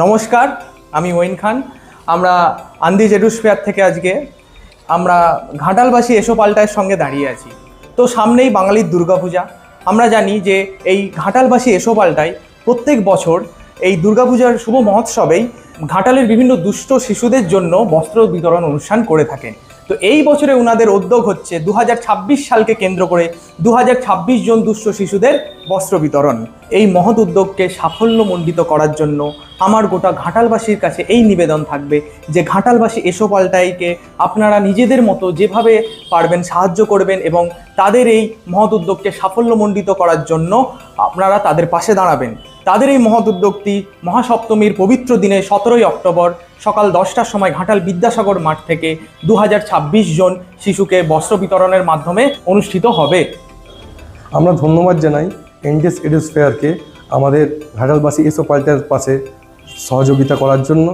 নমস্কার, আমি ওয়েন খান। আমরা আন্দিজ এডুস ফেয়ার থেকে আজকে আমরা ঘাটালবাসী এসো পাল্টায়ের সঙ্গে দাঁড়িয়ে আছি। তো সামনেই বাঙালির দুর্গাপূজা। আমরা জানি যে এই ঘাটালবাসী এসো পাল্টায় প্রত্যেক বছর এই দুর্গাপূজার শুভ মহোৎসবেই ঘাটালের বিভিন্ন দুষ্ট শিশুদের জন্য বস্ত্র বিতরণ অনুষ্ঠান করে থাকেন। তো এই বছরে ওনাদের উদ্যোগ হচ্ছে 2026 সালকে কেন্দ্র করে 2026 জন দুষ্ট শিশুদের বস্ত্র বিতরণ। এই মহৎ উদ্যোগকে সাফল্যমণ্ডিত করার জন্য আমার গোটা ঘাটালবাসীর কাছে এই নিবেদন থাকবে যে ঘাটালবাসী এসো পাল্টাইকে আপনারা নিজেদের মতো যেভাবে পারবেন সাহায্য করবেন এবং তাদের এই মহৎ উদ্যোগকে সাফল্যমণ্ডিত করার জন্য আপনারা তাদের পাশে দাঁড়াবেন। তাদের এই মহৎ উদ্যোগটি মহাসপ্তমীর পবিত্র দিনে 17ই অক্টোবর সকাল 10টার সময় ঘাটাল বিদ্যাসাগর মাঠ থেকে 2026 জন শিশুকে বস্ত্র বিতরণের মাধ্যমে অনুষ্ঠিত হবে। আমরা ধন্যবাদ জানাই এনডিএস এডুস ফেয়ারকে আমাদের ঘাটালবাসী এসো পাল্টার পাশে সহযোগিতা করার জন্য।